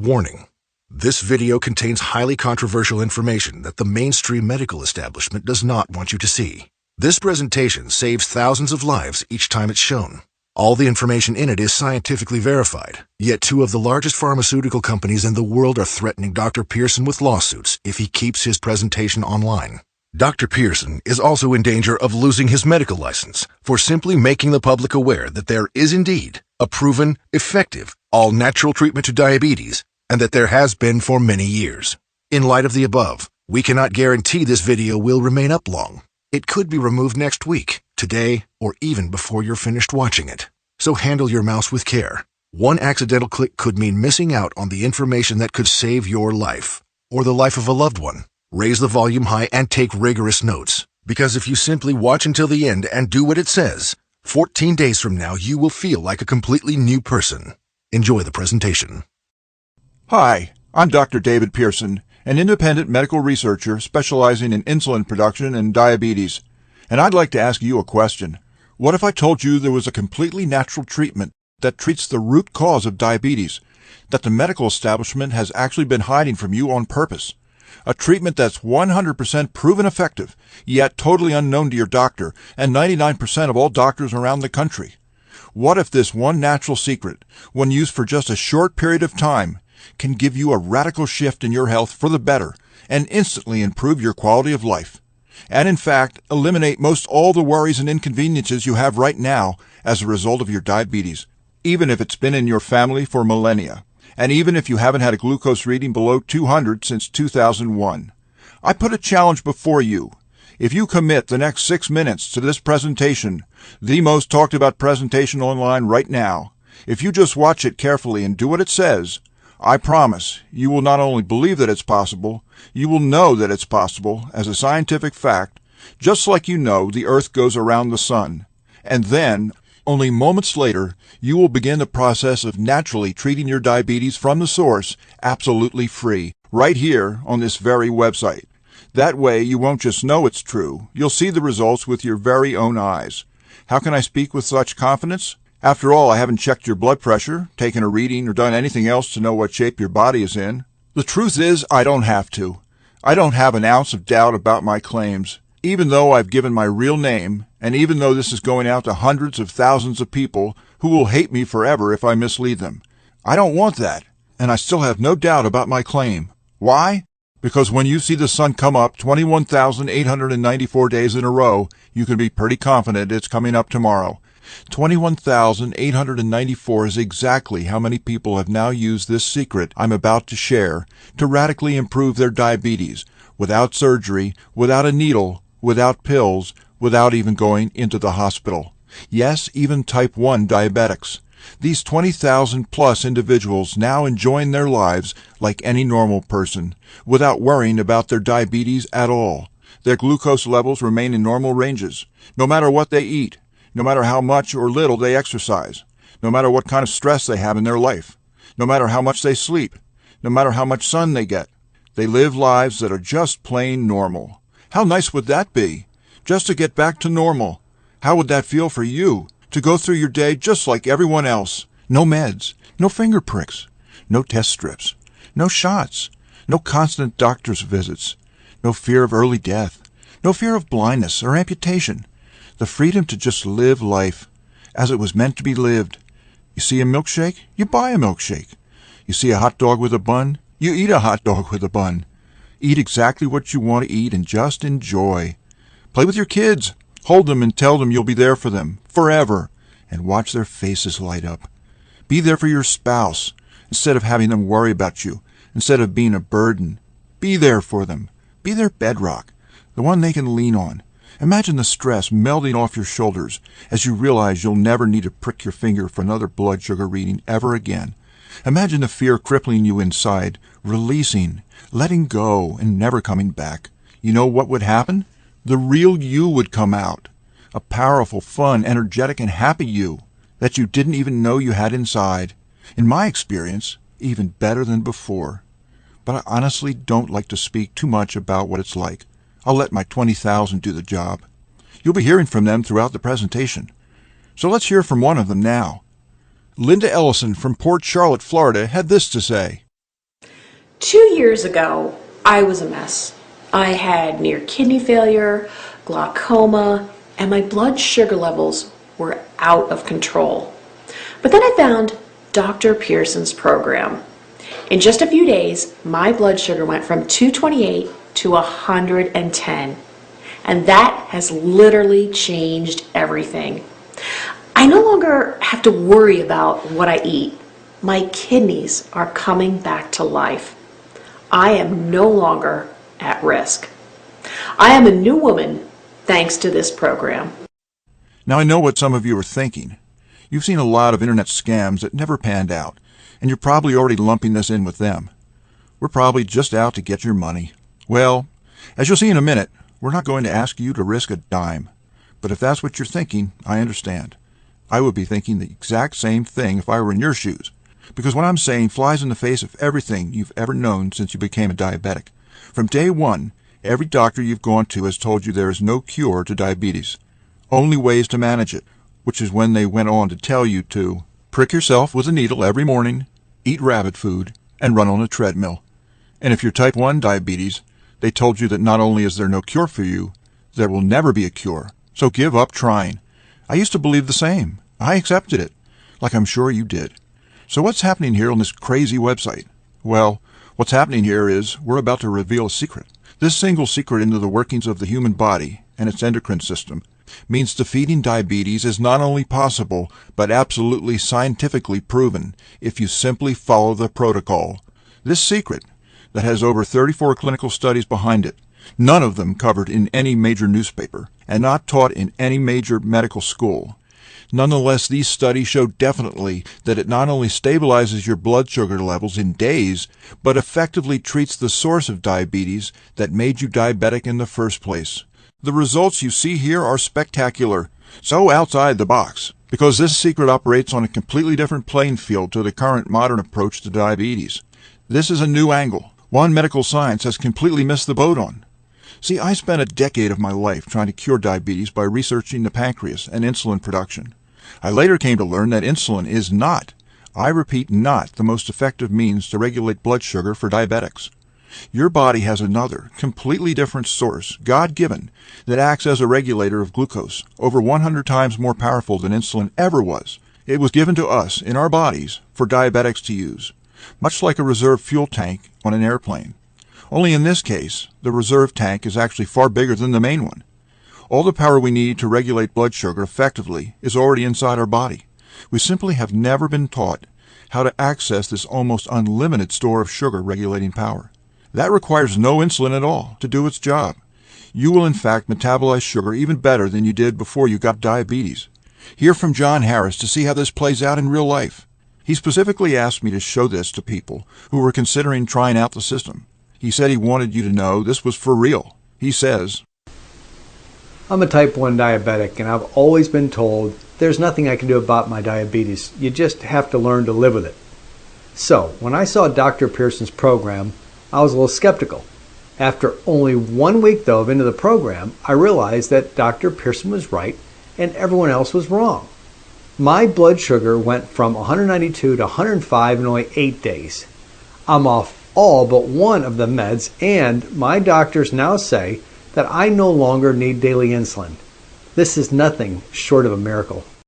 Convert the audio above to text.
Warning: this video contains highly controversial information that the mainstream medical establishment does not want you to see. This presentation saves thousands of lives each time it's shown. All the information in it is scientifically verified, yet two of the largest pharmaceutical companies in the world are threatening Dr. Pearson with lawsuits if he keeps his presentation online. Dr. Pearson is also in danger of losing his medical license for simply making the public aware that there is indeed a proven, effective, all-natural treatment to diabetes, and that there has been for many years. In light of the above, we cannot guarantee this video will remain up long. It could be removed next week, today, or even before you're finished watching it. So handle your mouse with care. One accidental click could mean missing out on the information that could save your life, or the life of a loved one. Raise the volume high and take rigorous notes, because if you simply watch until the end and do what it says, 14 days from now you will feel like a completely new person. Enjoy the presentation. Hi, I'm Dr. David Pearson, an independent medical researcher specializing in insulin production and diabetes, and I'd like to ask you a question. What if I told you there was a completely natural treatment that treats the root cause of diabetes, that the medical establishment has actually been hiding from you on purpose? A treatment that's 100% proven effective, yet totally unknown to your doctor and 99% of all doctors around the country. What if this one natural secret, when used for just a short period of time, can give you a radical shift in your health for the better and instantly improve your quality of life? And in fact, eliminate most all the worries and inconveniences you have right now as a result of your diabetes, even if it's been in your family for millennia. And even if you haven't had a glucose reading below 200 since 2001. I put a challenge before you. If you commit the next 6 minutes to this presentation, the most talked about presentation online right now, if you just watch it carefully and do what it says, I promise you will not only believe that it's possible, you will know that it's possible as a scientific fact, just like you know the earth goes around the sun. And then, only moments later, you will begin the process of naturally treating your diabetes from the source, absolutely free, right here on this very website. That way, you won't just know it's true, you'll see the results with your very own eyes. How can I speak with such confidence? After all, I haven't checked your blood pressure, taken a reading, or done anything else to know what shape your body is in. The truth is, I don't have to. I don't have an ounce of doubt about my claims. Even though I've given my real name, and even though this is going out to hundreds of thousands of people who will hate me forever if I mislead them. I don't want that, and I still have no doubt about my claim. Why? Because when you see the sun come up 21,894 days in a row, you can be pretty confident it's coming up tomorrow. 21,894 is exactly how many people have now used this secret I'm about to share to radically improve their diabetes, without surgery, without a needle, without pills, without even going into the hospital. Yes, even type 1 diabetics. These 20,000 plus individuals now enjoying their lives like any normal person, without worrying about their diabetes at all. Their glucose levels remain in normal ranges, no matter what they eat, no matter how much or little they exercise, no matter what kind of stress they have in their life, no matter how much they sleep, no matter how much sun they get. They live lives that are just plain normal. How nice would that be? Just to get back to normal. How would that feel for you? To go through your day just like everyone else. No meds, no finger pricks, no test strips, no shots, no constant doctor's visits, no fear of early death, no fear of blindness or amputation. The freedom to just live life as it was meant to be lived. You see a milkshake? You buy a milkshake. You see a hot dog with a bun? You eat a hot dog with a bun. Eat exactly what you want to eat and just enjoy. Play with your kids. Hold them and tell them you'll be there for them, forever, and watch their faces light up. Be there for your spouse, instead of having them worry about you, instead of being a burden. Be there for them. Be their bedrock, the one they can lean on. Imagine the stress melting off your shoulders as you realize you'll never need to prick your finger for another blood sugar reading ever again. Imagine the fear crippling you inside, releasing, letting go, and never coming back. You know what would happen? The real you would come out. A powerful, fun, energetic, and happy you that you didn't even know you had inside. In my experience, even better than before. But I honestly don't like to speak too much about what it's like. I'll let my 20,000 do the job. You'll be hearing from them throughout the presentation. So let's hear from one of them now. Linda Ellison from Port Charlotte, Florida, had this to say. 2 years ago, I was a mess. I had near kidney failure, glaucoma, and my blood sugar levels were out of control. But then I found Dr. Pearson's program. In just a few days, my blood sugar went from 228 to 110. And that has literally changed everything. I no longer have to worry about what I eat. My kidneys are coming back to life. I am no longer at risk. I am a new woman thanks to this program. Now I know what some of you are thinking. You've seen a lot of internet scams that never panned out, and you're probably already lumping this in with them. We're probably just out to get your money. Well, as you'll see in a minute, we're not going to ask you to risk a dime. But if that's what you're thinking, I understand. I would be thinking the exact same thing if I were in your shoes, because what I'm saying flies in the face of everything you've ever known since you became a diabetic. From day one, every doctor you've gone to has told you there is no cure to diabetes, only ways to manage it, which is when they went on to tell you to prick yourself with a needle every morning, eat rabbit food, and run on a treadmill. And if you're type 1 diabetes, they told you that not only is there no cure for you, there will never be a cure, so give up trying. I used to believe the same. I accepted it, like I'm sure you did. So what's happening here on this crazy website? Well, what's happening here is we're about to reveal a secret. This single secret into the workings of the human body and its endocrine system means defeating diabetes is not only possible, but absolutely scientifically proven if you simply follow the protocol. This secret, that has over 34 clinical studies behind it, none of them covered in any major newspaper, and not taught in any major medical school. Nonetheless, these studies show definitely that it not only stabilizes your blood sugar levels in days, but effectively treats the source of diabetes that made you diabetic in the first place. The results you see here are spectacular, so outside the box, because this secret operates on a completely different playing field to the current modern approach to diabetes. This is a new angle, one medical science has completely missed the boat on. See, I spent a decade of my life trying to cure diabetes by researching the pancreas and insulin production. I later came to learn that insulin is not, I repeat not, the most effective means to regulate blood sugar for diabetics. Your body has another, completely different source, God-given, that acts as a regulator of glucose, over 100 times more powerful than insulin ever was. It was given to us, in our bodies, for diabetics to use, much like a reserve fuel tank on an airplane. Only in this case, the reserve tank is actually far bigger than the main one. All the power we need to regulate blood sugar effectively is already inside our body. We simply have never been taught how to access this almost unlimited store of sugar regulating power. That requires no insulin at all to do its job. You will in fact metabolize sugar even better than you did before you got diabetes. Hear from John Harris to see how this plays out in real life. He specifically asked me to show this to people who were considering trying out the system. He said he wanted you to know this was for real. He says, I'm a type 1 diabetic, and I've always been told there's nothing I can do about my diabetes. You just have to learn to live with it. So, when I saw Dr. Pearson's program, I was a little skeptical. After only 1 week, though, into the program, I realized that Dr. Pearson was right and everyone else was wrong. My blood sugar went from 192 to 105 in only 8 days. I'm off all but one of the meds, and my doctors now say that I no longer need daily insulin. This is nothing short of a miracle.